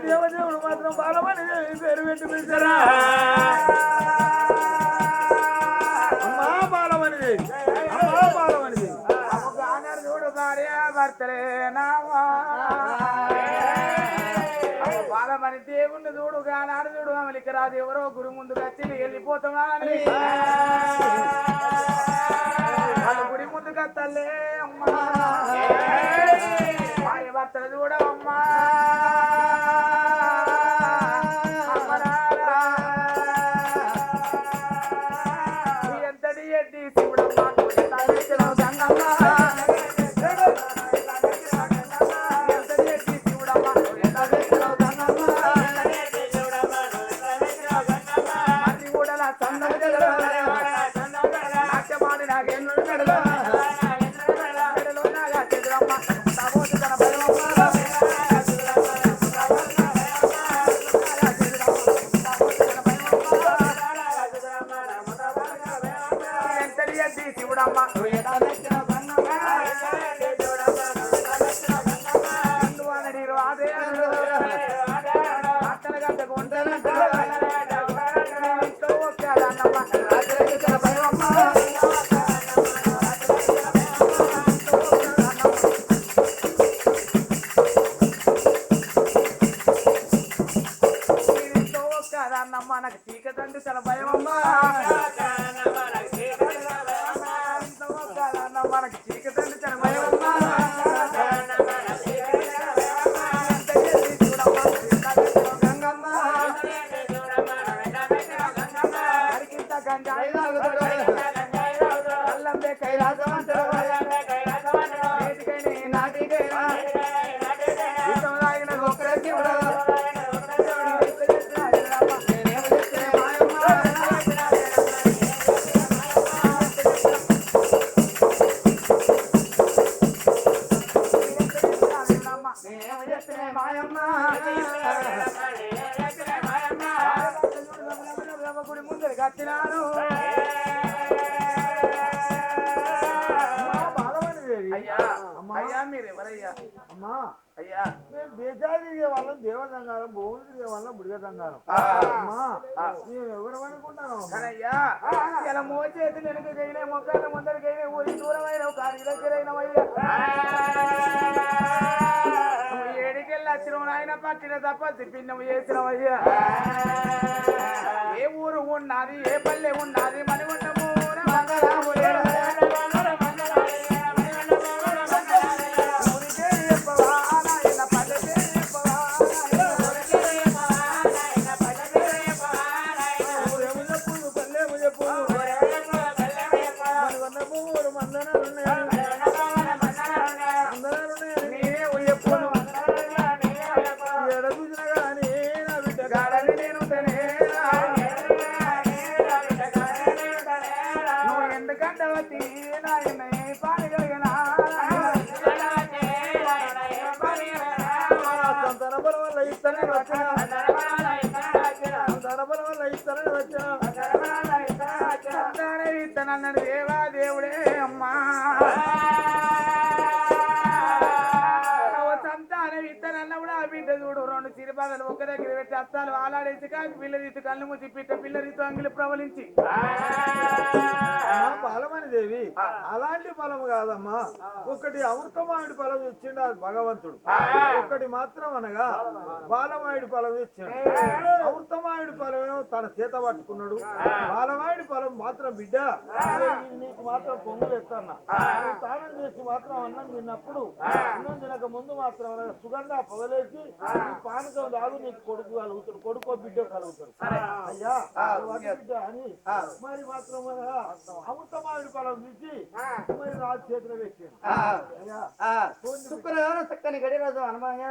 దేవదేవుడు మాత్రం బాలమని పేరు పెట్టి పిలిచారా అమ్మా బాలమని అమ్మా బాలమని చూడు భార్య భర్తలే నామా బాలమని దేవుణ్ణి చూడు గానాడు చూడు అమలికి రాదు ఎవరో గురు ముందు వచ్చి వెళ్ళిపోతున్నా అని వాళ్ళ గుడి ముందుగా తల్లే అమ్మా భార్య భర్తలు చూడమ్మా ఎంతటి ఎడ్డి చూడమ్మా నాకు చీకటంటే చాలా భయం అమ్మా మనకి చీకటంటే చాలా భయం అమ్మా అల్లంబే కైలాసం అంటారు నాటికైనా ఒక్కరికి గుడి ముందర కట్టినాను అయ్యా అయ్యా మీరు ఎవరయ్యా అమ్మా అయ్యా మేము బేజారు దిగే వాళ్ళం దేవతంగారం భూములు దిగే వాళ్ళం బుడిగ తంగారం అమ్మా మేము ఎవరు అనుకుంటాను అయ్యా ఇలా మోచేతులు వెనుకైనా మొక్కల ముందరికైనా ఊరి దూరమైన కారు దగ్గరైనవయ్యా ఏడికెళ్ళి వచ్చిన ఆయన పట్టిన తప్ప తిప్పినవు చేసినవయ్యా ఏ ఊరు ఉన్నది ఏ పల్లె ఉన్నది మణిగుండము అన్నాడు దేవా దేవుడే అమ్మా సంతానం ఇద్దరన్నా కూడా ఆ బిడ్డ చూడు రెండు చిరుబాదలు ఒక దగ్గర పెట్టి అస్తాలు ఆలాడేసి కాకి పిల్ల రీతి కళ్ళు మూసి పిట్ట పిల్ల రీతి అంగిలి ప్రబలించి బలమని దేవి అలాంటి బలము కాదమ్మా ఒకటి అమృతమాయుడి ఫలం ఇచ్చిండు అది భగవంతుడు ఒకటి మాత్రం అనగా బాలమాయుడి ఫలం ఇచ్చిండు అమృతమాయుడి ఫలమేమో తన చేత పట్టుకున్నాడు బాలమాయుడి ఫలం మాత్రం బిడ్డ నీకు మాత్రం పొంగులు ఎత్తన్నా స్నానం చేసి మాత్రం అన్నం తిన్నప్పుడు అన్నం తినక ముందు మాత్రం సుగంధ పొగలేసి పానకం రాదు నీకు కొడుకు కలుగుతాడు కొడుకో బిడ్డ కలుగుతాడు అయ్యా బిడ్డ అని మరి మాత్రం అమృతమాయుడి ఫలం ఇచ్చి మరి రాజు చేతిలో పెట్టాడు చక్కని గడిరాజు హనుమయ్య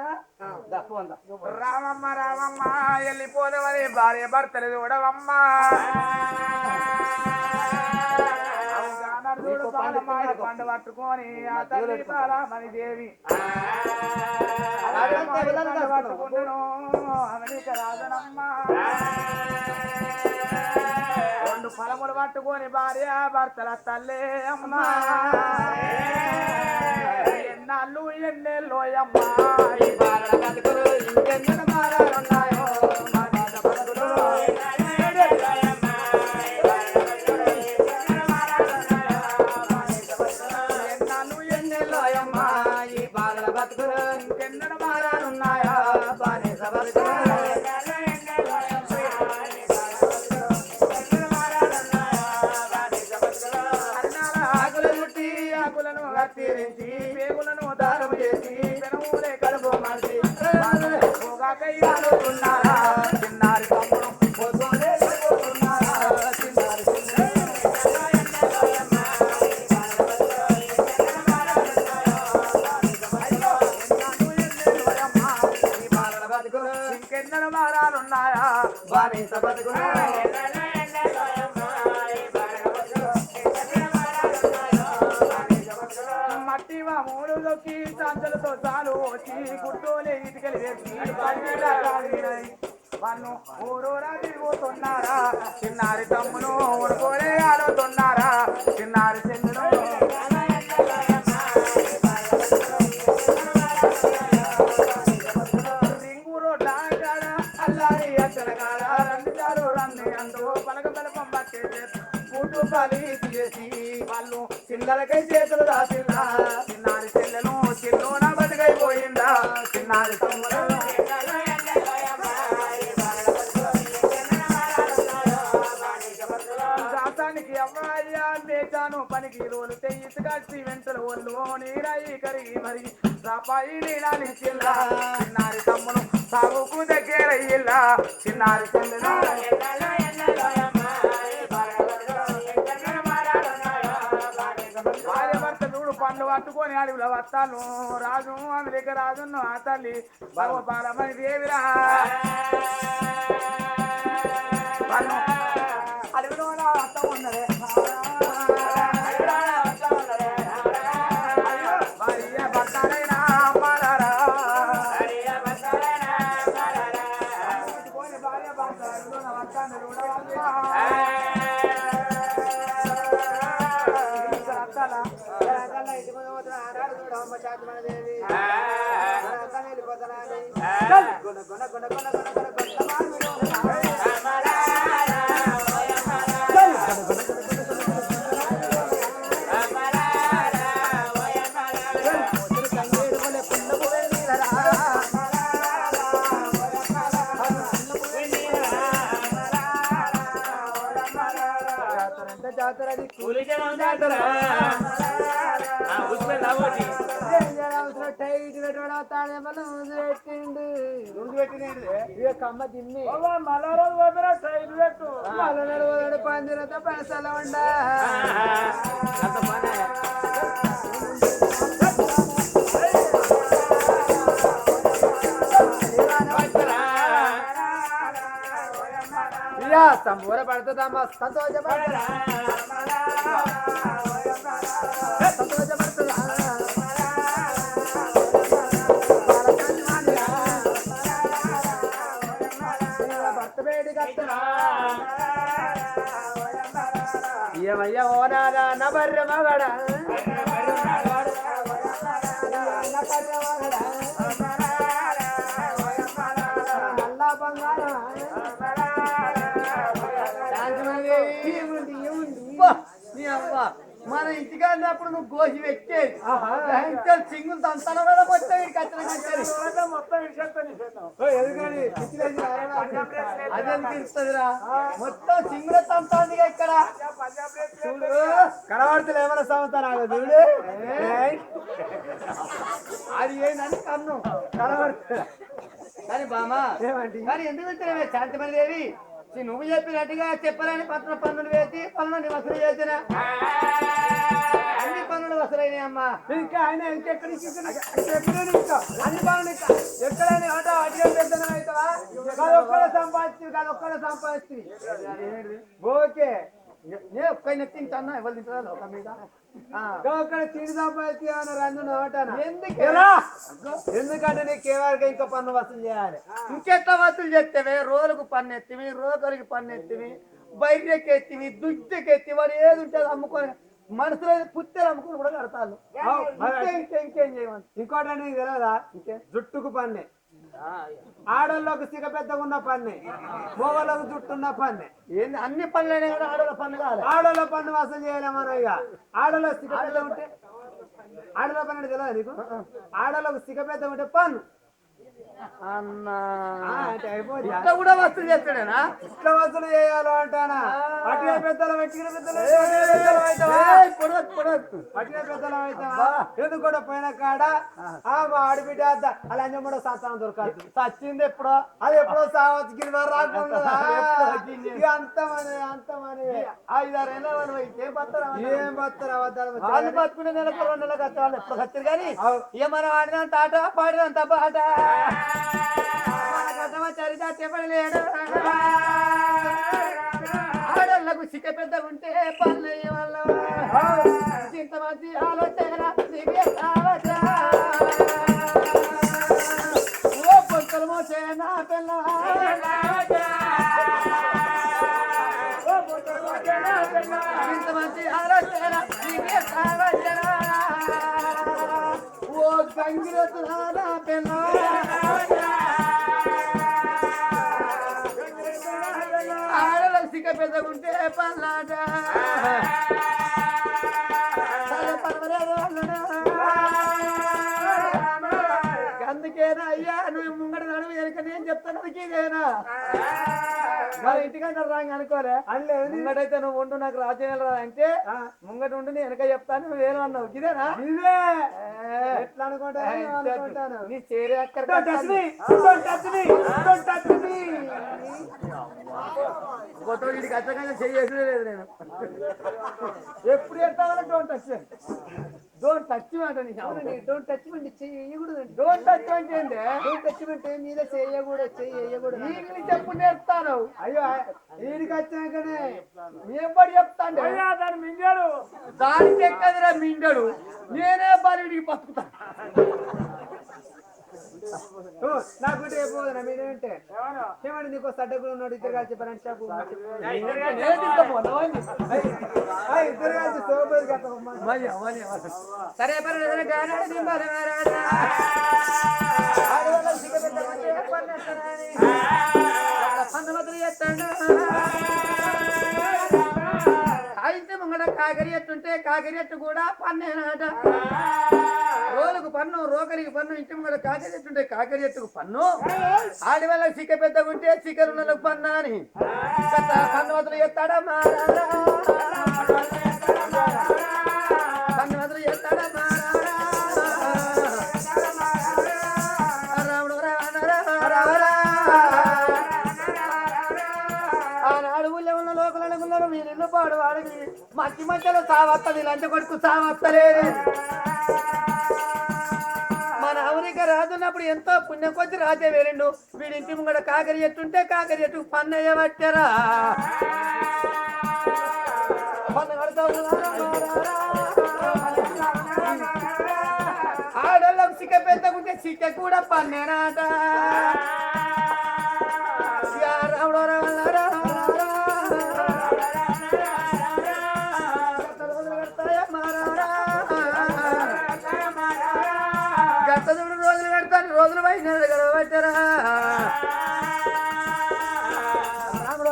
రామమ్మ రామమ్మ వెళ్ళిపోదవని భార్య భర్తలు చూడవమ్మా పండు పట్టుకొని ఆ తల్లి బాలమణి దేవి పట్టుకుంటును అమెరికా రాజనమ్మ రెండు ఫలములు పట్టుకొని భార్య భర్తల తల్లే అమ్మ ఎన్నాళ్ళు ఎన్నెల్లోయమ్మా ఈ బాల ఇంకెన్నడ మారాలున్నాయా బానే సబతుకురా ఆకులను కత్తిరించి పేగులను దారం చేసి పెనమూలే కడుపు మార్చి పోగాకయ్యాలుతున్నారా చిన్నారి తమ్ముడు పోతూనే పోతున్నారా చిన్నారి ఇంకెన్నడ మారాలున్నాయా బానేస బతుకురా మట్టివా మూడు దొక్కి సంచలతో చాలు వచ్చి గుర్తోలే ఇటుకలు వేసి వాళ్ళు ఊరూరా తిరుగుతున్నారా చిన్నారి తమ్మును ఊరుకోలే ఆడుతున్నారా చిన్నారి చెల్లును రింగు రోడ్ల కాడ అల్లారి అచ్చల కాడ రెండు చాలు రండి అంటూ పలక బలపం పట్టేసి పుట్టు పాలి చేసి వాళ్ళు చిల్లలకై చేతులు రాసిల్లా చిన్నారి చెల్లెను చిల్లున బతికైపోయిందా చిన్నారి తమ్ముడు శాతానికి అమ్మాయ్యా లేచాను పనికి రోలు తెయ్యిసుకాసి వెంటలు ఒళ్ళు నీరాయి కరిగి మరి రాపాయి నీలాని చిల్లా చిన్నారి తమ్మును సాగుకు దగ్గరయ్యిల్లా చిన్నారి చెల్లెను భార్యభర్త చూడు పండ్లు పట్టుకొని అడవిలో వస్తాను రాజు అమెరికా రాజును ఆ తల్లి భగవపాలమని దేవిరా అడవిలో వస్తా ఉన్నదే భార్య భర్తనైనా అమ్మారా భార్య భర్త అడవిలో వస్తాను కమ్మ తిన్ని మళ్ళీ పందిరతో పైసలు ఉండా సంబూర పడుతుందమ్మా సంతోషపడుతుందా సంతోషపడుతుందా భర్త వేడి కట్టరా ఏమయ్యా ఓ నాదా నా బర్రె మగడా నల్లా బంగారా మన ఇంటికి వెళ్ళినప్పుడు నువ్వు గోసి పెట్టేది సింగులు తంతాను కదా మొత్తం అదే ఇస్తుందిరా మొత్తం సింగుల తంతాంది ఇక్కడ కనబడుతుంది ఏమైనా సంవత్సరం చూడు అది ఏంటంటే కన్ను కనబడుతుంది కానీ బామా కానీ ఎందుకు వెళ్తున్నావే శాంతిమణి దేవి నువ్వు చెప్పినట్టుగా చెప్పాలని పన్నులు వేసి పనులు వసూలు చేసిన అన్ని పనులు వసూలైనాయి అమ్మా ఇంకా ఆయన ఇంకెక్కడి అన్ని పనులు ఎక్కడైనా అడిగే పెద్దన అవుతావా అదొక్కడే సంపాదించి ఓకే నేను ఒక్క నెత్తించన్నా ఎవరు తింటారా ఒక మీద తిండి సంపాదించి ఎందుకంటే నీకు కేవలం ఇంకా పన్ను వసూలు చేయాలి ఇంకెట్లా వసూలు చేస్తేవి రోజుకు పన్ను ఎత్తివి రోజులకి పన్ను ఎత్తివి బయటకి ఎత్తివి దుడ్డుకి ఎత్తి వాడు ఏది ఉంటుంది అమ్ముకొని మనసులో పుత్తెలు అమ్ముకొని కూడా కడతాను ఇంకేం చేయమని ఇంకోటి అనేది తెలియదా జుట్టుకు పన్నే ఆడోళ్ళకు సిగ పెద్దగా ఉన్న పన్నే మోగోళ్ళకు జుట్టు ఉన్న పన్నే ఏంది అన్ని పనులైనా కూడా ఆడోళ్ళ పన్ను కాదు ఆడోళ్ళ పన్ను వసూలు చేయలేమన్నా ఇక ఆడోళ్ళ సిగ పెద్ద ఉంటే ఆడలో పని అంటే తెలియదు నీకు ఆడలోకి సిగపెద్ద ఉంటే పన్ను అన్నా అంటే అయిపోయింది ఇట్లా కూడా వస్తువు చేస్తాడేనా? ఇట్లా వసూలు చేయాలో అంటానా పట్టిన పెద్దలు వెక్కిన పెద్దలు పట్టిన పెద్దలు అవుతావా ఎందుకు కూడా పోయిన కాడ మా ఆడబిడ్డ అలా అంజమ్మడో సంతానం దొరకదు చచ్చింది ఎప్పుడో. అది ఎప్పుడో సావచ్చు గిరి రాకుండా అంతమని 5-6 ఏళ్ళ వాళ్ళు ఏం బతారు? ఏం బతారు అబద్ధాలు వాళ్ళు బతుకునే నెలకు 2 నెలలకు వచ్చేవాళ్ళు ఎప్పుడు వచ్చారు కానీ ఏమన్నా ఆడినంత ఆట పాడినంత పాట చరిత చెప్పలేడు. ఆడోళ్ళకు సిక్క పెద్ద ఉంటే పల్లె వల్ల ఇంత మంచి ఆలోచన ఓ పొంతలు మోసే నా పిల్ల ఇంత మంచి ఆలోచన ఓ గంగిరతులా నా పిల్ల ఆడలకు సిక్క పెద్దగుంటే పల్లాట అందుకేనా అయ్యా నువ్వు ముంగడ నడువు వెనక నేను చెప్తాను ఇదేనా మరి ఇంటికంటే రాంగ్ అనుకోలే అల్లే ముంగటైతే నువ్వు ఉండు నాకు రాజ్యం రా అంటే ముంగట ఉండి నేను వెనక చెప్తాను నువ్వేను అన్నావు ఇదేనా ఇదే ఎట్లా అనుకుంటాను నీ చేరే అక్కడ వీడికి అచ్చగా చేసేదే లేదు నేను ఎప్పుడు ఎత్తావని డోంట్ టచ్ అంటే డోంట్ టచ్ అంటే చెయ్యకూడదు డోంట్ టచ్ అంటే ఏంటి? డోంట్ టచ్ అంటే మీద చెయ్యకూడదు వీడిని చెప్పు నేర్తాను. అయ్యో వీడికి వచ్చాకనే ఏం చెప్తాను దాన్ని మింగాడు దానికి ఎక్కదిరా మిండడు నేనే బాలి వీడికి బతుకుతాను. నాకు పోదనా మీరేంటే ఏమంటే నీకు సడ్డకులు ఉన్నాడు ఇద్దరు కలిసి పరండి షాపు ఇద్దరు కలిసి సోపది కదా సరే అయితే ముంగడ కాకరి ఎట్టుంటే కాకరి ఎట్టు కూడా పన్నేనాట. రోజుకు పన్ను రోకలికి పన్ను ఇంటి ముంగడ కాకరి ఎట్టుంటే కాకరి ఎట్టుకు పన్ను ఆడి వల్ల చిక్క పెద్దగుంటే చిక్కరున్నలకు పన్ను అని పన్ను వదులు ఎత్తాడా మారాడా పన్ను వదులు ఎత్తాడా మారాడా రాముడు రావరా ఆనాడు ఊళ్ళో ఉన్న లోకలనుకున్నారు మీరు ఇల్లు పాడు వాడికి మధ్య మధ్యలో సావత్తది లంచ కొడుకు సావత్తలేదు. మన అమెరికా రాజున్నప్పుడు ఎంతో పుణ్యం కొద్ది రాజే వేరిండు వీడింటి ముంగడ కాకరి ఎట్టుంటే కాకరి ఎట్టు పన్నయ్య పట్టారా పన్ను కడతావు ఆడోళ్ళకు సిక్క పెద్దకుంటే సిక్క కూడా పన్నేనాట. రోజులు పెడతాను రోజులు బయట పెట్టరా రాముడు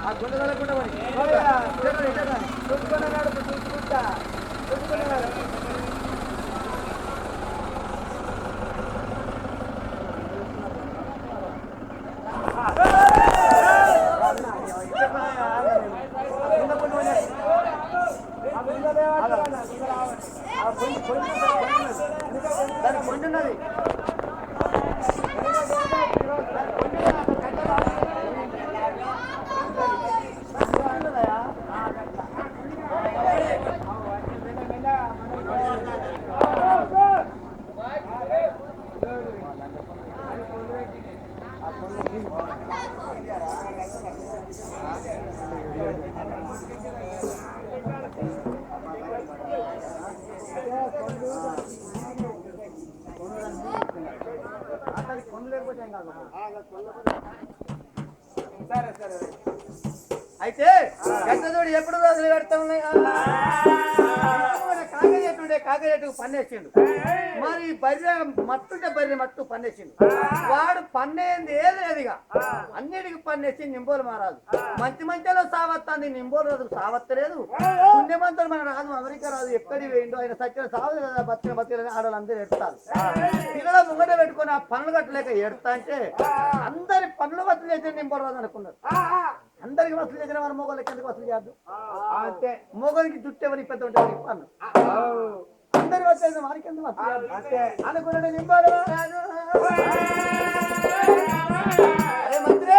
ఆ గుండె కలగకుండా చూసుకుంటా దానికి పొండున్నది సరే సరే అయితే గద్దదోడు ఎప్పుడు రోజులు కడతా ఉన్నాయి కాకరేటుండే కాకరేటుకు పన్నేసిండు మరి బర్రె మట్టుంటే బర్రె మట్టు పన్నేసిండు వాడు పన్నేంది ఏదిగా అన్నిటికి పన్నేసి నింబోలు మారాదు మంచి మంచిలో సావత్తాంది నింబోలు రోజులు సావత్తలేదు పుణ్యమంతుడు మన రాదు అమెరికా రాదు ఎక్కడికి వేయండు ఆయన సత్యం సావదు కదా బతికిన ఆడవాళ్ళందరూ ఎడతారు పిల్లల ముంగట పెట్టుకుని ఆ పనులు కట్టలేక ఎడతా అంటే అందరి పనులు వసూలు చేసి నింబోలు రాదు అనుకున్నారు అందరికి వసూలు చేసిన వారు మొగోళ్ళకి ఎందుకు వసూలు చేయద్దు అంటే మొగోనికి జుట్టు ఎవరికి పెద్ద ఉంటే వారికి పన్ను అందరి వచ్చేసి వారికి ఎందుకు వసూలు అంటే అనుకున్నాడు నింబోలు రాదు అరే మంత్రి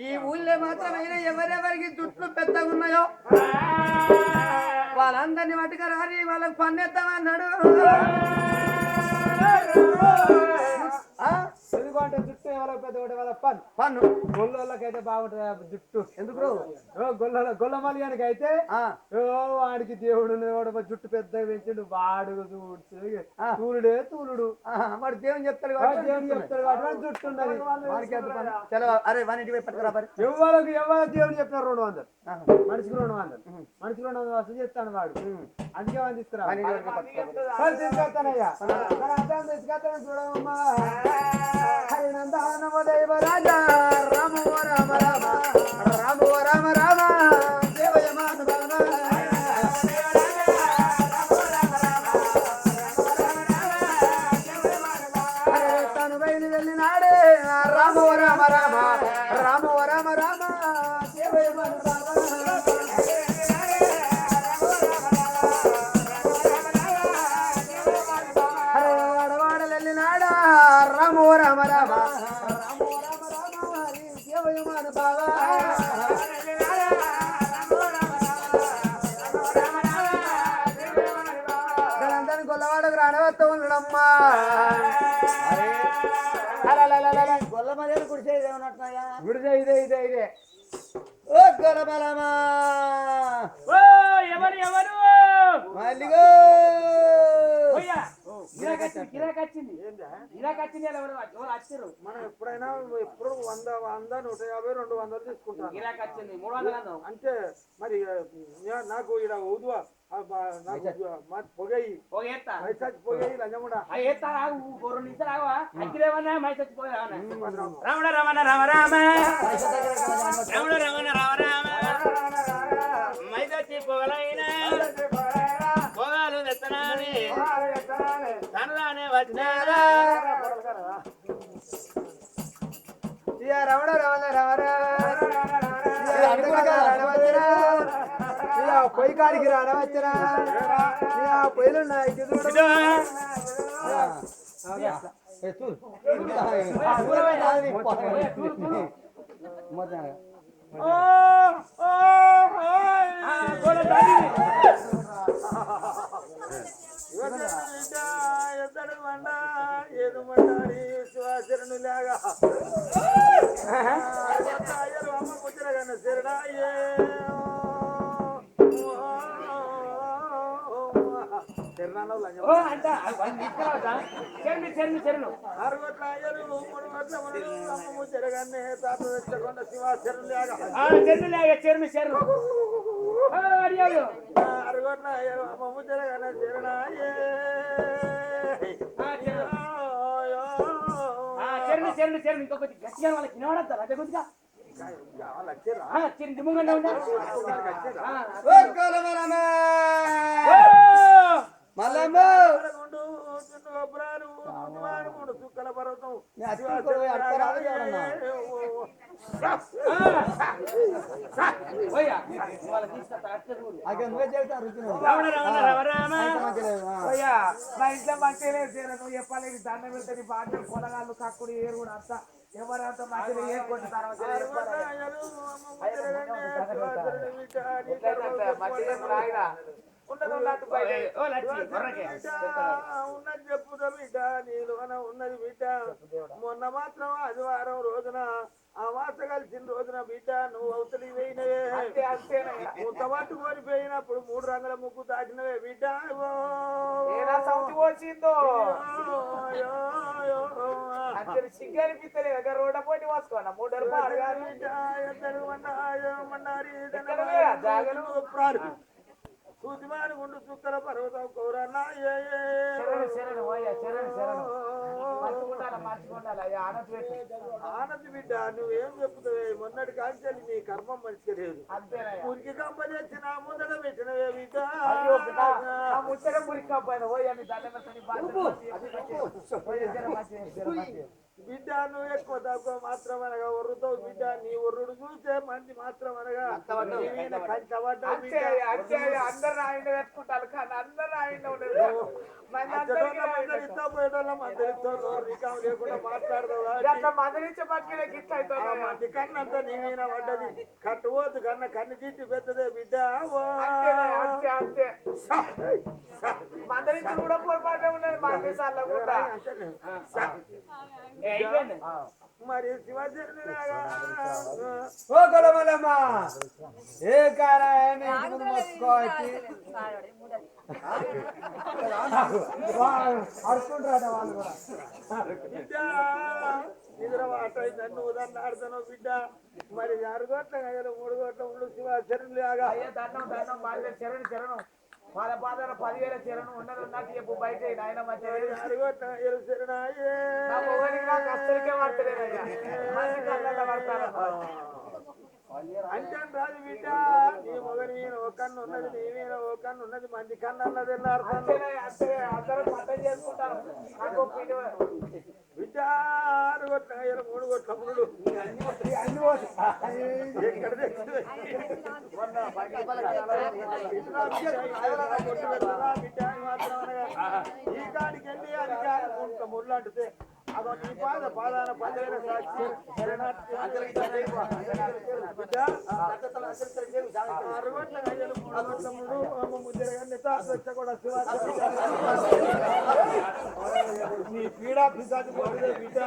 ఈ ఊళ్ళో మాత్రమైనా ఎవరెవరికి జుట్లు పెద్దగా ఉన్నాయో వాళ్ళందరినీ మట్టుగా రాని వాళ్ళకి పన్నేద్దామన్నాడు ఎందుకంటే జుట్టు ఎవరో పెద్ద వాళ్ళ పన్ను గొల్లకి బాగుంటుంది జుట్టు ఎందుకు గొల్లమలియానికి అయితే వాడికి దేవుడు జుట్టు పెద్దగా పెంచిండు వాడు తూలుడే తూలుడు వాడు దేవుని చెప్తాడు దేవుడు చెప్తాడు కాబట్టి జుట్టు ఉన్నది అరే వానికి పట్టుకురా ఎవరికి దేవుడు చెప్పినారు 200 మనిషికి 200 మనిషికి 200 వసూలు చేస్తాడు వాడు అందుకే వాడిని తీసుకురా తీసుకెళ్తానయ్యా తీసుకెళ్తాను చూడమ్మా హరినందనమ దైవ రాజా రామ రామ రామ రామ రామ రామ దేవయమాన తను బయలు వెళ్ళినాడే రామ రామ రామ రామ రామ రామ దేవయమాన రామ రామ రామ దేవయమాన బాబా గలందని గొల్లవాడకు రానవత్త ఉండడమ్మా గొల్ల మధ్యలో కుడిసేది ఏమన్నట్టున్నాయా గుడిదే ఇదే ఓ గొల్లబలమా ఎవరు ఎవరు మల్లిగో గిరాకొచ్చింది ఎవరు వచ్చారు మనం ఎప్పుడైనా ఎప్పుడు 100 150 200 తీసుకుంటాం గిరాకొచ్చింది 300 అంటే మరి నాకు ఇక్కడ ఊదువా పొగయి పొగయి లంజముడా రమణ రమణ రామ రామ రమణ రమణ రామ రామ మైదొచ్చి పొగలైన పొగాలు తెత్తనాని తనలానే వచ్చినారా రమణ రమణ రమణ పొయ్యి కాడికి రానవచ్చరా పొయ్యిలు శరణు లేగా అమ్మ కూర్చోగా శరణా ఇంకొకటి గట్టిగా వాళ్ళకి వినవడద్దా రజ కొద్దిగా ముంగంగా ఉందా చుక్కల పర్వతం మా ఇంట్లో మంచిగా నువ్వు చెప్పాలి దండం పెడితే బాగా పొలగాళ్ళు కక్కుడు ఏరు కూడా అంతా ఎవరంతా మంచిగా ఏర్కొంటారు ఉన్నది చెప్పుదా బిడ్డ నీలోన ఉన్నది బిడ్డ మొన్న మాత్రం ఆదివారం రోజున ఆ వాస కలిసిన రోజున బిడ్డ నువ్వు అవతలి పోయినవే ముద్ద పట్టుకొని పోయినప్పుడు 3 రంగుల ముగ్గు తాకినవే బిడ్డ సిగ్గనిపిస్తలేదు రోడ్డ పోటీ పోసుకోండి 3 రూపాయలు జాగలు సూతిమాని గుండు చుక్కల పర్వతం కౌరన్నా ఆనంద్ బిడ్డ నువ్వేం చెప్తావే మొన్నటి కాంచెల్లి నీ కర్మం మంచిగా లేదు మురికి కంపెనీ వచ్చిన ముందర పెట్టినవే బిడ్డ ముచ్చట మురికి కంపెనీ బిడ్డ నువ్వు ఎక్కువ తక్కువ మాత్రం అనగా ఒర్రుతావు బిడ్డ నీ ఒర్రుడు చూస్తే మంది మాత్రం అనగా కంచబడ్డావు అందరు ఆయన పెట్టుకుంటారు కానీ అందరు ఆయన మందరించే పట్టుకునే గిట్ల అవుతావు కన్నంతా నీవైనా పడ్డది కట్టుకోవద్దు కన్న కన్ను తీసి పెద్దదే బిడ్డ అంతే మందరించి కూడా పొరపాటు ఉన్నది మందిసార్లు కూడా మరి శివాజీ ఓ గొలమలమ్మ ఏ కారాయని మొక్కుకోవచ్చు అడుకుంటారట వాళ్ళు కూడా బిడ్డ నిద్ర వాటైంది నన్ను ఉదాహరణ ఆడుతాను బిడ్డ మరి 6 గంటల 3 గంటల ఉండు శివాచరణ లాగా దండం దండం చరణ్ చరణం వాళ్ళ పాదాల 10,000 చరణం ఉన్నది ఉన్నట్టు చెప్పు బయట ఆయన మంచిగా 6 గంటల శరణాయే కష్టరికే పడతలేదయ్యా మంచి కళ్ళ పడతారు అంటే రాజు బిడ్డ నీ మొగని మీద ఒక కన్ను ఉన్నది నీ మీద ఒక కన్ను ఉన్నది మంచి కన్ను అన్నది అందరూ పంట చేసుకుంటారు బిడ్డ 6 గంటల 3 గంటల మునుడు ఎక్కడ బిడ్డ మాత్రం అనగా ఈ కాడికి వెళ్ళి అది కాదు ముళ్ళు అంటుతే అదో నీ పాదాన 10,000 సాక్షి నీ పీడా పిశాచి పోతే బిడ్డ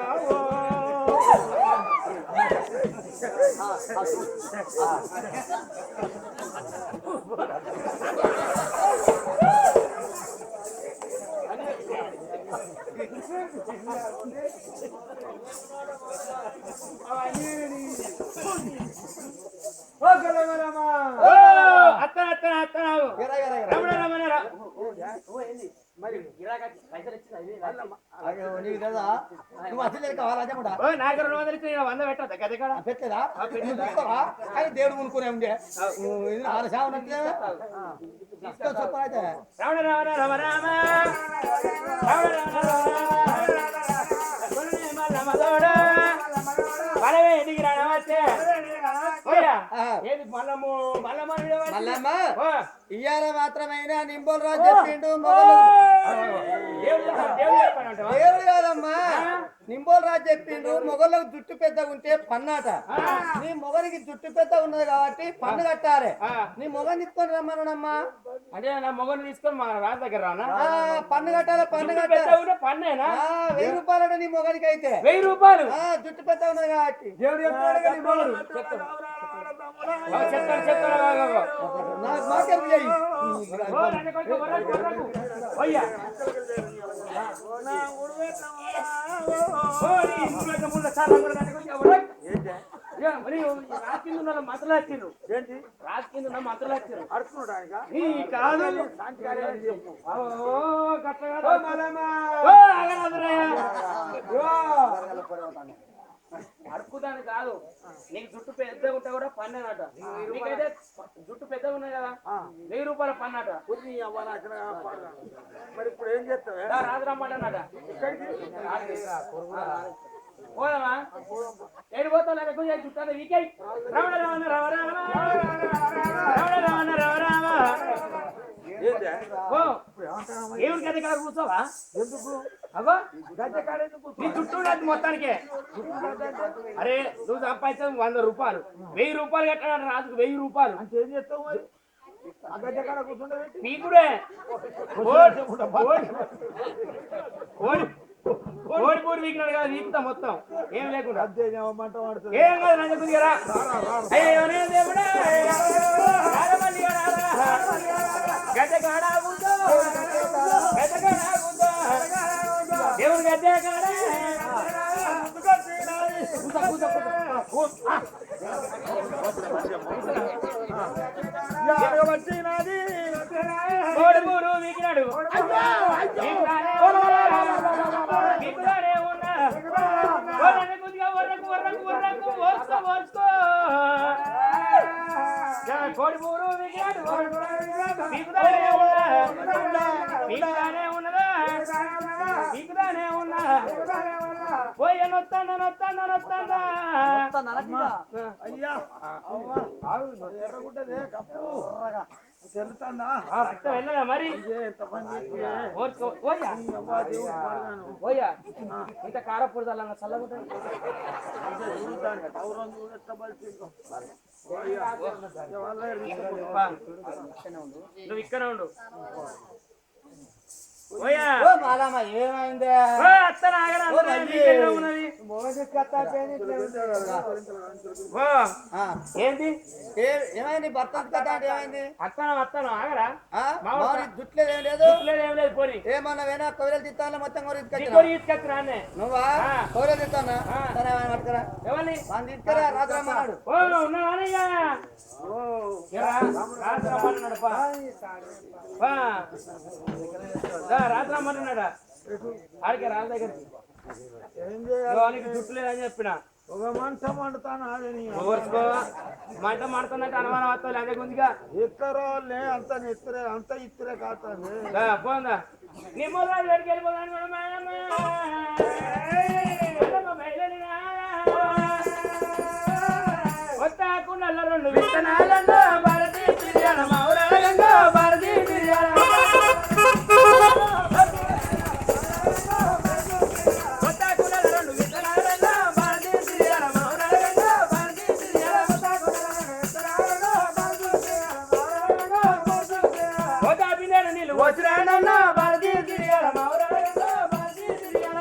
నీకు తెలుసా నువ్వు అసలు కావాలా నాకు 200 ఇచ్చి 100 పెట్టద్దా గది కాడ పెట్టలేదా కానీ దేవుడు కొనుక్కునే ఉండే ఇది ఆలస్యం ఉన్నట్లే చెప్పైతే రామ రామ రామ రామ మల్లమ్మ ఇయ్యాల మాత్రమైనా నింబోలు రాజు చెప్పిండు దేవుడు కాదమ్మా నింబోలు రాజు చెప్పిండు మొగళ్ళకు జుట్టు పెద్దగా ఉంటే పన్నాట నీ మొగనికి జుట్టు పెద్ద ఉన్నది కాబట్టి పన్ను కట్టాలి నీ మొగని తీసుకొని రమ్మనమ్మా అంటే నా మొగను తీసుకొని మా రాజు దగ్గర రానా పన్ను కట్టాలి పన్ను కట్టాలి పన్నేనా 1000 రూపాయలు నీ మొగనికి అయితే 1000 రూపాయలు జుట్టు పెద్ద ఉన్నది కాబట్టి దేవుడు చెప్తాడు నాకు మాకేం చెయ్యి మంత్రులు వచ్చిండ్రు రాజు కింద మంత్రులు వచ్చారు కాదు అడుపుదాన్ని కాదు నీకు జుట్టు పెద్దగా ఉంటే కూడా పన్నేనట నీకైతే జుట్టు పెద్దగా ఉన్నాయి కదా 1000 రూపాయల పన్నట మరి ఇప్పుడు ఏం చేస్తావే రాజు రమ్మంటానట పోదామా ఏడు పోతాను చుట్టాను వీకై రమణ రమణ రమ రామ రమణ రమణ రమ రామ దేవుడి గది కాడ కూర్చోవా ఎందుకు అగో గద్దె కాడెందుకు నీ చుట్టూ లేదు మొత్తానికి అరే నువ్వు సంపాదించావు 100 రూపాయలు 1000 రూపాయలు కట్టాడు రాజుకు 1000 రూపాయలు అంటే ఏం చేస్తావు మరి ఆ గద్దె కాడ కూర్చుంటే పీకుడే కోడి పూడి వీకినాడు కదా వీకుతా మొత్తం ఏం లేకుండా మంట పడుతుంది ఏం కాదు నంజ కుదిరా అయ్యో దేవుడా గద్దె కాడా కూర్చో గద్దె కాడా కూర్చో దేవుడు గద్దె కాడా వచ్చినది కోడిమూరు వీకినాడు వీకులానే ఉన్నా కొద్దిగా వర్రకు ఓర్చుకో కోడిమూరు వీకినాడు వీకులానే ఉన్నా పోయి నొత్తాందా అయ్యా ఎర్రగుడ్డదే కప్పు తెలుతుందా వెళ్ళదా మరి ఎంత పని ఓయ్యా ఇంత కారపూడి చల్లగా చల్లగుంటుంది నువ్వు ఇక్కడ ఉండు ఏమైంది అత్తన ఉన్నది ఏంటి ఏమైంది భర్త కథ అంటే ఏమైంది అత్తను ఆగరా జుట్లేదేం లేదు ఏం లేదు పోనీ ఏమన్నా వేనా కొయ్యలు తిత్తాను మొత్తం తీసుకొచ్చిరా నువ్వా కొయ్యలు తిత్తానా సరే పట్టుకురా ఎవరిని మనం తీసుకురా రాత్రమ్మన్నాడు రాత్రమ్మన్నాడా ఆడికి రాళ్ళ దగ్గరికి ఏం చేయాలి జుట్టు లేదని చెప్పిన ఒక మంట మండుతాను అది మంట మండుతుందంటే అనుమానం వస్తుంది అదే గుందిగా ఇత్తరో అంత ఇత్తరే అంత ఇత్తరే కాదు పోందా నీ మొదలు వేడికి వెళ్ళిపోదాను వస్తాకుండా రెండు విత్తనాలలో భారతీ బిర్యాన మౌరాలంగా భారతీ బిర్యాన వస్తాకుండా రెండు విత్తనాలలో భారతీ బిర్యాన మౌరాలంగా భారతీ బిర్యాన వస్తా బిర్యాన నీళ్ళు వచ్చిరానన్నా భారతీ బిర్యాన మౌరాలంగా భారతీ బిర్యాన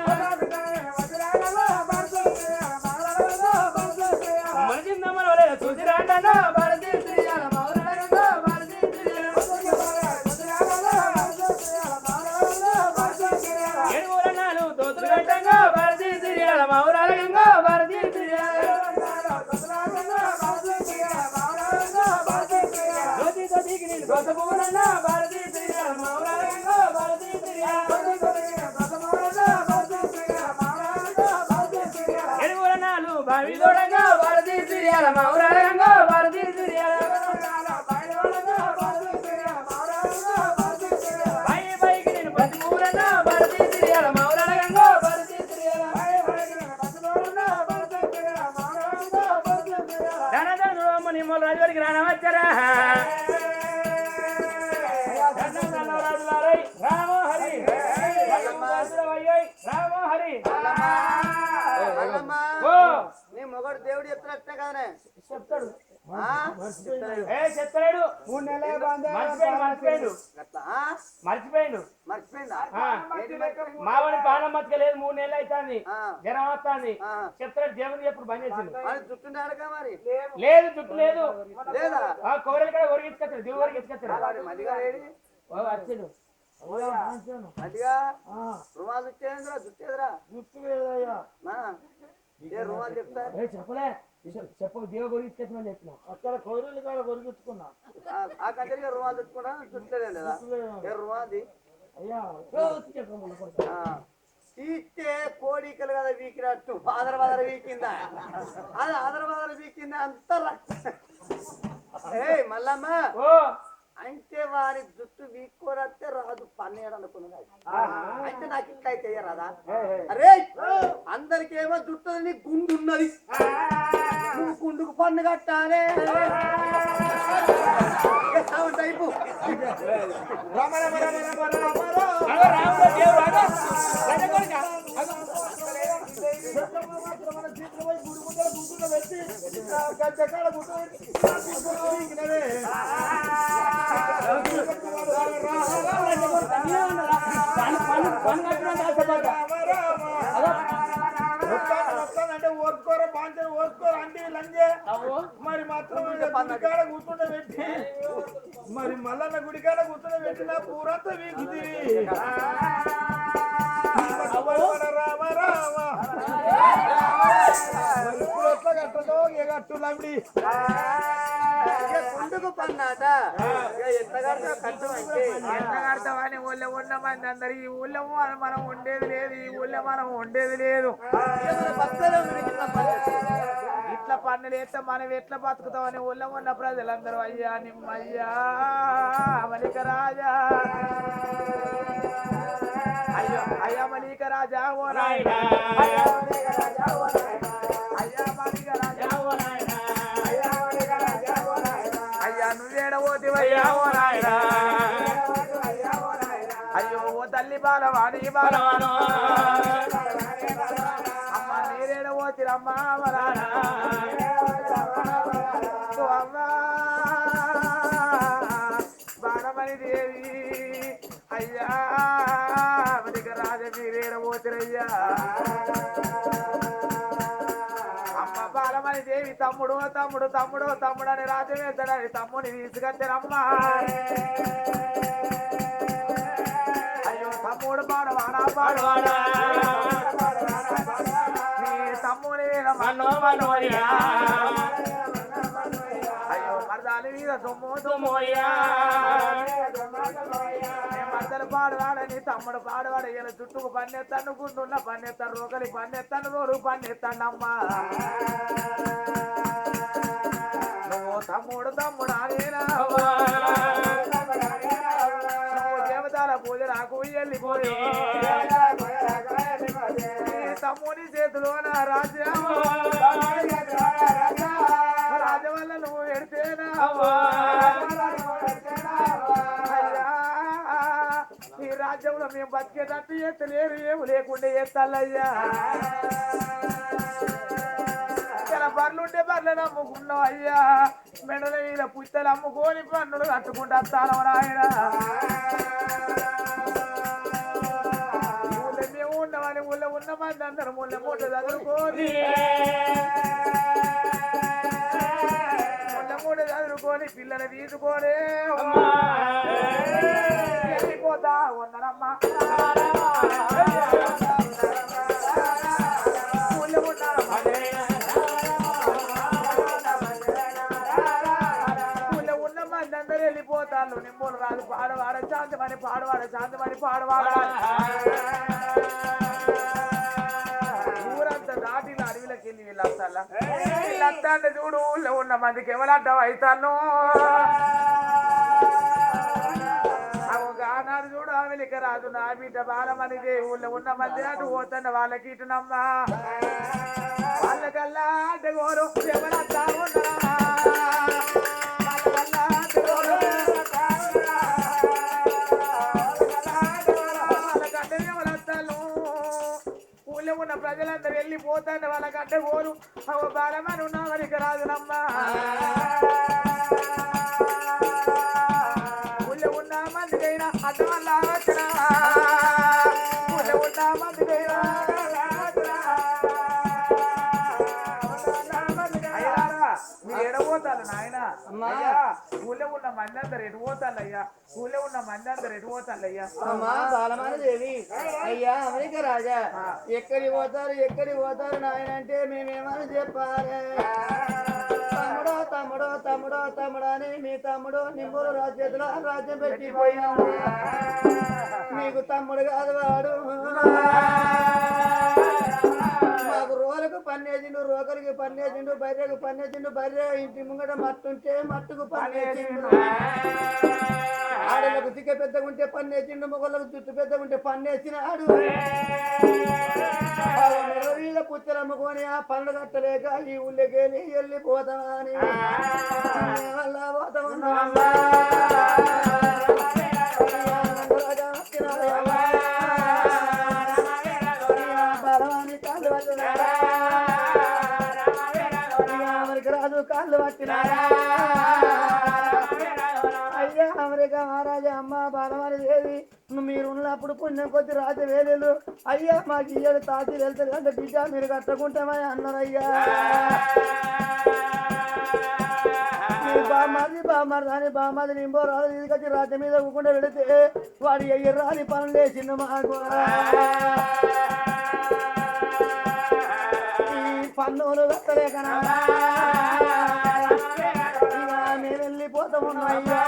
చూసిరాండన్నా భారతీ బిర్యాన మౌరాలంగా భారతీ బిర్యాన ఏడుగురన్నాలు దోతుగట్టంగా భారతీ బిర్యాన మౌరాలంగా భారతీ బిర్యాన జ్యోతి జ్యోతికి నీళ్ళు గొసపూరన్నా భారతీ బిర్యాన మౌరాలంగా భారతీ బిర్యాన ఏడుగురన్నాలు బావి దూడంగా భారతీ బిర్యాన మౌరాలంగా భారతీ బిర్యాన పైకి నేను పసిపూరన్నా భారతీ బిర్యాన మౌరాలంగా భారతీ బిర్యాన ధనధను అమ్మ నిమ్మల రాజువారికి రానవచ్చరా రామో హరి రామో హరి నీ మొగడు దేవుడు చెప్తున్నట్టే కదనే చెప్తాడు చెప్తాడు 3 నెలలే బందే మర్చిపోయిండు మర్చిపోయిందా మావాడి పానం మర్చిపోలేదు 3 నెలలు అవుతుంది జ్వరం వస్తుంది చెప్తాడు దేవుని ఎప్పుడు బంద్ చేసింది చుట్టుండే మరి లేదు జుట్టు లేదు లేదా కోరలు కూడా ఒరిగించుకొచ్చాడు దిగు ఒరిగించుకొచ్చాడు మదిగా ఏడి వచ్చిండు మదిగా రుమాలు చుట్టేంద్రా చుట్టేదిరా గుర్తు లేదయ్యా రుమాలు చెప్తా చెప్పలే చెప్పు దిగు ఒరిగించుకొచ్చమని చెప్పిన అక్కడ కోరిలు కాడ కొరిగించుకున్నా ఆ కంటే రుమాలు చుట్టుకోవడా చుట్టలేదేం లేదా రుమాది అయ్యా తీస్తే కోడికలు కదా వీకినట్టు ఆదర వీకిందా అది ఆదర వీకిందా అంత ఏ మల్లమ్మ అంటే వారి జుట్టు వీక్కోరస్తే రాదు పన్నేడు అనుకున్నది అంటే నాకు ఇట్లా అయితే రాదా అరే అందరికేమో జుట్టు గుండు ఉన్నది నువ్వు గుండుకు పన్ను కట్టాలే టైపు అంటే ఓర్చుకోరా బాంచే ఓర్చుకోరా అంటే లంజే మరి మాత్రం గుడికాడ కూర్చుంటే పెట్టి మరి మల్లన్న గుడికాడ కూర్చుంటే పెట్టిన పూరంతా వీకుది రామ రామ కట్టు లమిడి కుండుకు పన్నాట ఎట్లా కడతావు కట్టు అంటే ఎంత కడతామని ఊళ్ళో ఉన్న మంది అందరు ఈ ఊళ్ళో మనం ఉండేది లేదు ఈ ఊళ్ళో మనం ఉండేది లేదు ఇట్లా పన్నులు వేస్తే మనం ఎట్లా బతుకుతామని ఊళ్ళో ఉన్న ప్రజలందరూ అయ్యా నిమ్మయ్యా మలిక రాజా అయ్యో అయ్యా మలిక రాజా ఓ నాయనా అయ్యా మలిక రాజా ఓ నాయనా అయ్యా మలిక రాజా ఓ నాయనా అయ్యా మలిక రాజా ఓ నాయనా అయ్యా నువ్వేడ పోతివయ్యా ఓ నాయనా అయ్యో ఓ తల్లి బాలవాణి బాలవాను అమ్మ నీరేడ పోతిరమ్మ వరానా ఓ అమ్మా బాణమణి దేవి అయ్యా మలిక రాజ మీరేడ పోతిరయ్యా అమ్మ బాలమణి దేవి తమ్ముడు తమ్ముడు తమ్ముడు తమ్ముడు అని రాజవేస్తాడని తమ్ముని తీసుకొచ్చారమ్మా అయ్యో తమ్ముడు పాడవాడా పాడవాడా నీ తమ్ముని మీద మన్నో మనోయ్యా అయ్యో మరదాలి మీద సొమ్ము సొమ్మోయ్యా మరదలు పాడవాడని తమ్ముడు పాడవాడు ఇలా చుట్టూ పన్నెత్తాను గుండున్న పన్నెత్తాను ఒకరి పన్నెత్తాను రోరు పన్నెత్తానమ్మా నువ్వు తమ్ముడు తమ్ముడు అనేనా దేవతాల పూజ నాకు వెళ్ళిపోయి తమ్ముని చేతిలో నా రాజ్యం రాజ వల్ల నువ్వు పెడితేనా ఈ రాజ్యంలో మేము బతికేటట్టు ఎత్తలేరు ఏమి లేకుండా ఎత్తాలయ్యా ఇలా బర్లుంటే బర్రెలు నమ్ముకున్నావు అయ్యా మెడల మీద పుస్తలు అమ్ముకొని పన్నులు కట్టుకుంటా వస్తాను నాయన ఊళ్ళో మేము ఉన్నామని ఊళ్ళో ఉన్న మంది అందరూ ముళ్ళ మూట చదువుకొని ముళ్ళ మూట చదువుకొని పిల్లలు తీసుకొని వెళ్ళిపోతా ఉన్నారమ్మా ఊళ్ళో ఉన్నారమ్మా అందరూ వెళ్ళిపోతాను నిమ్మలు రాదు పాడవాడ శాంతమని పాడవాడ ఊరంతా దాటి అడవిలోకి వెళ్ళి వీళ్ళంతా చూడు ఊళ్ళో ఉన్న మందికి ఎవరంటావు అవుతాను ఆనాడు చూడు ఆమెలిక రాదు నా బిడ్డ బాలమని ఊళ్ళో ఉన్న మంది అటు పోతున్న వాళ్ళకి ఇటునమ్మా వాళ్ళకల్లా అడ్డగోరు ఎవరంతా ఉన్నా ఊళ్ళో ఉన్న ప్రజలందరూ వెళ్ళిపోతాను వాళ్ళకంటే కోరు బాలమని ఉన్నా మనకి రాదునమ్మా ఊళ్ళో ఉన్న మందికైనా అడ్డ వల్ల వచ్చినా ఊళ్ళో ఉన్న మందికైనా మీరు ఎడబోతారు నాయన ఊళ్ళో ఉన్న మంది అందరు ఎడిపోతాళ్ళయ్యా ఊళ్ళో ఉన్న మంది అందరు ఎడిపోతాళ్ళయ్యా అమ్మా బాలమాన దేవి అయ్యా అమెరికా రాజా ఎక్కడికి పోతారు నాయన అంటే మేమేమని చెప్పాలి తమ్ముడు అని మీ తమ్ముడు నిమ్మూరు రాజ్యంలో రాజ్యం పెట్టిపోయినాడు మీకు తమ్ముడు కాదు వాడు మాకు రోలకు పన్నేసిండు రోకలికి పన్నేసిండు బర్రెకు పన్నేసిండు బర్రె ఇంటి ముంగట మట్టుంటే మట్టుకు పన్నేసిండు ఆడలకు సిగ్గ పెద్దగుంటే పన్నేసిండు మొగళ్ళకు జుట్టు పెద్దగుంటే పన్నేసినాడు వీళ్ళ పుచ్చలు అమ్ముకొని ఆ పనులు కట్టలేక ఈ ఊళ్ళోకెళ్ళి వెళ్ళిపోతామని వల్ల పోతామన్నా రాజు కాళ్ళు పట్టినారా అయ్యా అమెరికా మహారాజా అమ్మ బాలవారి దేవి మీరు ఉన్నప్పుడు పుణ్యం కొద్ది రాజవేలు అయ్యా మాకు ఇయ్యడు తాతీలు వెళ్తారు అంటే బిడ్డ మీరు కట్టుకుంటామని అన్నారయ్యా బామ్మది నింబో రాదు తీసుకొచ్చి రాజ్యం మీద ఊకుండా పెడితే వాడి ఎర్రాని పనులు లేచిండు మాకు పన్నులు కట్టలేకనా మేము వెళ్ళిపోతాము అయ్యా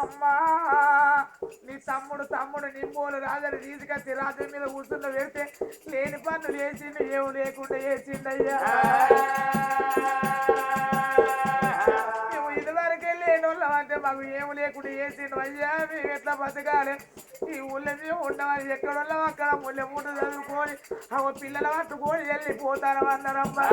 అమ్మా నీ తమ్ముడు నింబోలు రాజని తీసుకొచ్చి రాజ్యం మీద కూర్చున్న పెడితే లేని పనులు వేసిండు ఏమి లేకుండా వేసిండయ్యా మేము ఇదివరకే లేనోళ్ళం అంటే మాకు ఏమి లేకుండా వేసిండు అయ్యా మేము ఎట్లా బతకాలి ఈ ఊళ్ళో మేము ఉండమని ఎక్కడోళ్ళం అక్కడ ముళ్ళ మూట చదువుకొని పిల్లల పట్టుకొని వెళ్ళిపోతాను అన్నారమ్మా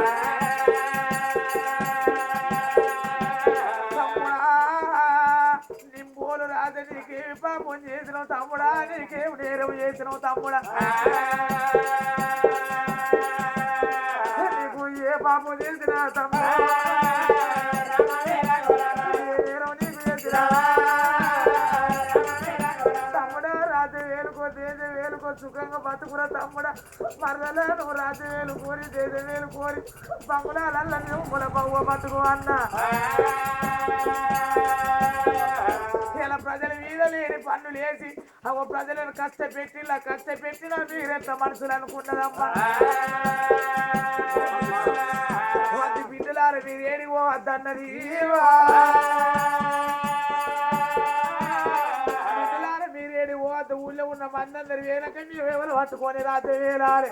నింబోలు రాజ నీకేమి పాపం చేసినావు తమ్ముడా నీకేమి నేరం చేసినావు తమ్ముడా నీకు ఏ పాపం చేసినా తమ్ముడా నేరం నీకు చేసినా తమ్ముడా రాజు వేలుకో దేశ వేలుకో సుఖంగా బతుకురా తమ్ముడా మరదలా నువ్వు రాజు వేలు కోరి దేశ వేలు కోరి బంగుళాలల్ల నువ్వు బవ్వ బతుకు అన్నా ఇలా ప్రజల మీద లేని పన్నులు వేసి ప్రజలను కష్టపెట్టినా మీరెంత మనసులు అనుకున్నదమ్మా బిడ్డలారు మీరు ఏడివో వద్దన్నది బిడ్డలారు మీరేడి పోవద్దు ఊళ్ళో ఉన్న మంది అందరు వేయక మీరు ఎవరు పట్టుకొని రాత్రి వేలాలి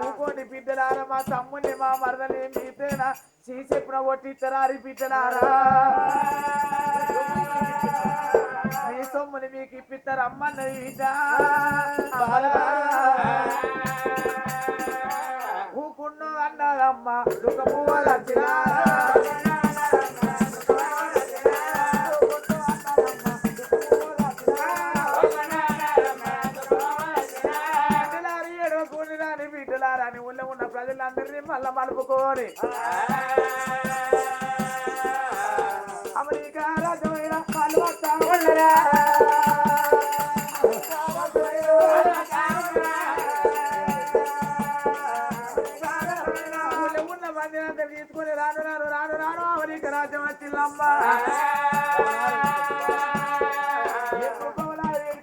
ఊకోండి బిడ్డలారా మా తమ్ముని మా మరదలు మీతేనా చెప్పిన ఒట్టిస్తారా బిడ్డలారా మీ సొమ్ముని మీకు ఇప్పిస్తారు అమ్మన్న ఊకున్ను అన్నదమ్మ దుఃఖము వచ్చినా బిడ్డలారని ఊళ్ళో ఉన్న ప్రజలందరినీ మళ్ళా మలుపుకోని అమెరికా రాజ్యమైన మలువత్తా ఉండరా ఊళ్ళో ఉన్న మందిని అందరు తీసుకొని రాను అమెరికా రాజ్యం వచ్చిందమ్మా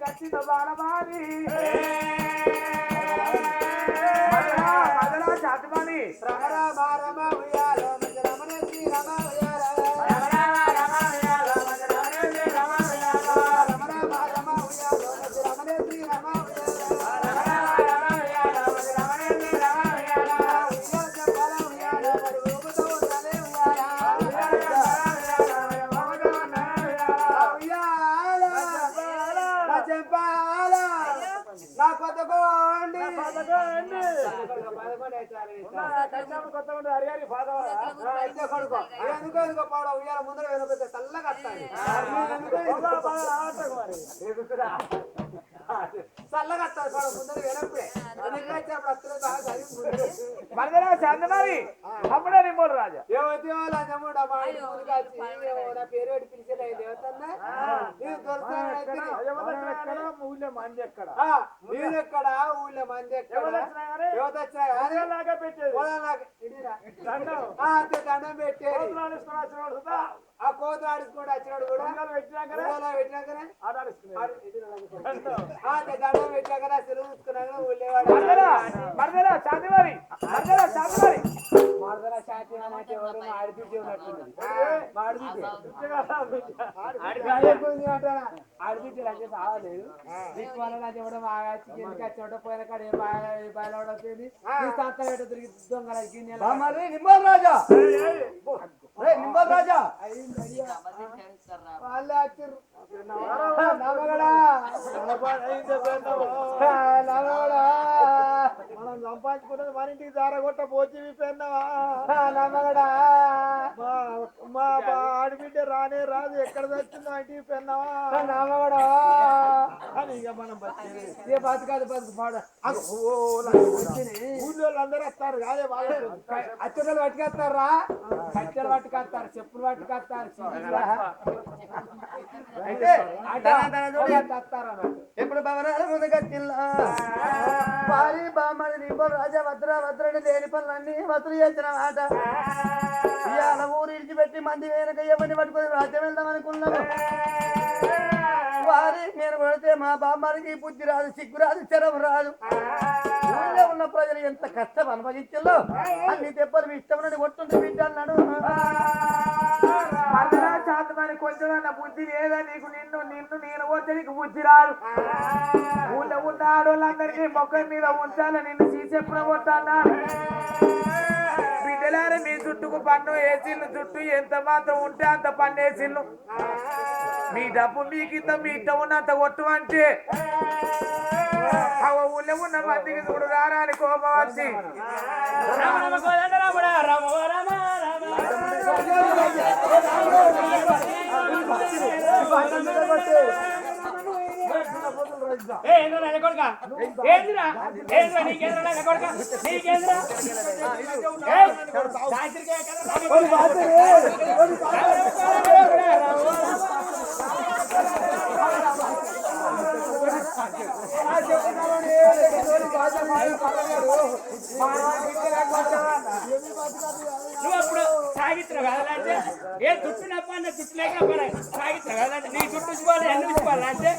కచ్చిన బాలమాని చాతుమాని చందమారి అప్పుడే నిమ్మోడు రాజా ఊళ్ళో మంది ఎక్కడ మీరెక్కడ ఊళ్ళో మంది ఎక్కడ దండం పెట్టేది ఆ కోతులు ఆడుచుకుంటూ వచ్చినాడు కూడా పెట్టినాకనే దండం పెట్టాకనే సెలవు చూసుకున్నాక ఊళ్ళేవాడు మరదల శాంతి అంటే ఎవరు ఆడిపించి ఉన్నట్టున్నది ఆడిపించి అంటే సావలేదు దిక్కువాలంటే ఎవడో బాగా ఎందుకు వచ్చినట్టు పోయిన కాడ ఏం బాగా వచ్చింది సంత పెట్ట తిరిగి దొంగలకి నిమ్మల్ రాజా నిమ్మల్ రాజా వాళ్ళే వచ్చారు మనం సంపాదించుకున్నది మన ఇంటికి జారగొట్ట పోచి విప్పేన్నావా మా ఆడబిడ్డ రానే రాదు ఎక్కడ తెచ్చిందో ఇంటికి పెన్నావా అని ఇక మనం బతుకాదు బతుకు పాడ ఊళ్ళో అందరూ వస్తారు కాదే వాళ్ళు అచ్చలు పట్టుకొస్తారా కట్టెలు పట్టుకొస్తారు చెప్పులు పట్టుకొస్తారు అయితే ఎప్పుడు భవనాల ముందు కట్టిల్లా భారీ బామ్మడి నింబోలు రాజా భద్రని లేని పనులన్నీ వసూలు చేసిన మాట ఇవాళ ఊరు ఇడిచిపెట్టి మంది వెనక ఎవరిని పట్టుకొని రాజ్యం వెళ్దాం అనుకున్నాము వారి నేను కొడితే మా బామ్మారికి బుద్ధి రాదు, సిగ్గు రాదు, చరం రాదు. ఊళ్ళో ఉన్న ప్రజలు ఎంత కష్టం అనుభవించాలో అన్ని దెబ్బలు ఇష్టం కొట్టుంటే బిడ్డ అన్నాడు. శాతమని కొంచెమన్న బుద్ధి లేదా నీకు? నిన్ను నేను పోతే నీకు బుద్ధి రాదు. ఊళ్ళో ఉన్న ఆడోళ్ళందరికీ మొక్క మీద ఉంచాలి, నిన్ను తీసేప్పుడు కొట్టాలా? బిడ్డలారా మీ జుట్టుకు పన్ను వేసిళ్ళు, జుట్టు ఎంత మాత్రం ఉంటే అంత పన్ను వేసిళ్ళు. మీ డబ్బు మీకింత మీ ఇట్ట ఉన్నంత కొట్టు అంటే ఊళ్ళో ఉన్న మందికి చూడు రారా అని కోపం వచ్చి నువ్వు అప్పుడు సాగిత్ర కాదంటే ఏ చుట్టూ నప్ప చుట్టూ లేక సాగిత్ర కాదంటే నీ చుట్టూ చూపాలి ఎన్ని చూపాలంటే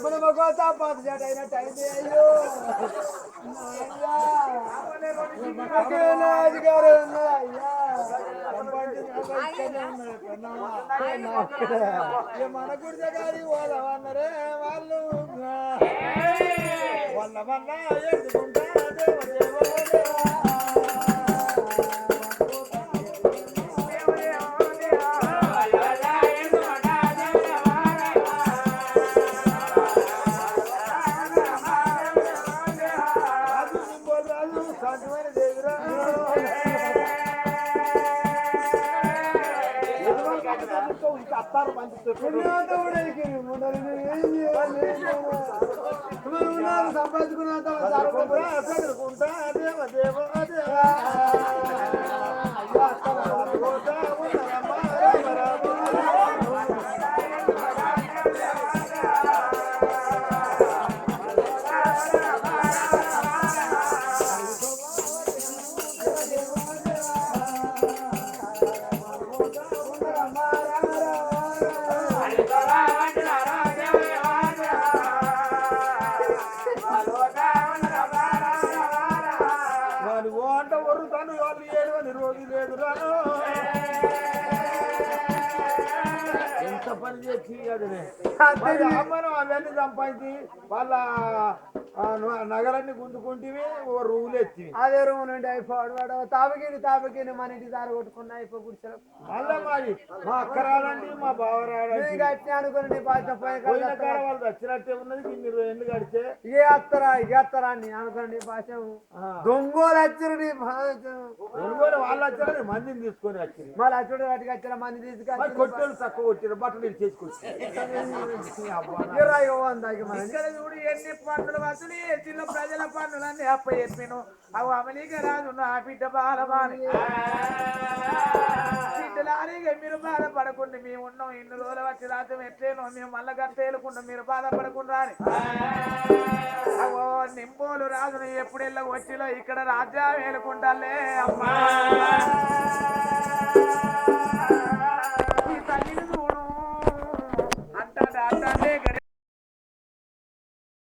మన భగవతా పాత జాట అయినట్టు అయితే అయ్యో అధికారం అయ్యా మన గుడి దగ్గర వాళ్ళవన్నరే వాళ్ళు వాళ్ళ వల్ల ఎదుకుంటా సంపాదించుకున్నంత ఎంత పని చేసి మనం అవన్నీ సంపాదించి వాళ్ళ నగరాన్ని గుంజుకుంటే ఓ రూలు ఎత్తి అదే రూమ్ నుండి అయిపోవడం తాపకిని మన ఇంటి దారి కొట్టుకున్నా అయిపో గుడిసెలు మళ్ళా మరి మా అక్క రాడండి మా బావ రాడండి గట్టి అనుకుని వాళ్ళు వచ్చినట్టే ఉన్నది మీరు ఎందుకు గడిచే ఇగేస్తారా అని అనుకోండి భాష దొంగోలు వచ్చారు దొంగోలు వాళ్ళు వచ్చారు మందిని తీసుకొని వచ్చారు మళ్ళీ అచ్చుడు వాటికి వచ్చిన మంది తీసుకొని కొట్టేలు తక్కువ వచ్చారు బట్టలు చేసుకొచ్చారు చూడు ఎన్ని పన్నులు వసూలు చిన్న ప్రజల పన్నులన్నీ అప్ప చెప్పాను అవి అమలీగా రాదు నా బిడ్డ బాలమాని బిడ్డలారీగా మీరు బాధపడకుండా మేము ఉన్నాం ఇన్ని రోజులు వచ్చి రాత్రి ఎట్లేనో మేము మళ్ళా గట్టేలుకుండా మీరు బాధపడకుండా అని అవో నింబోలు రాజును ఎప్పుడు వెళ్ళ వచ్చిలో ఇక్కడ రాజ్యం వేలుకుంటాలే అమ్మా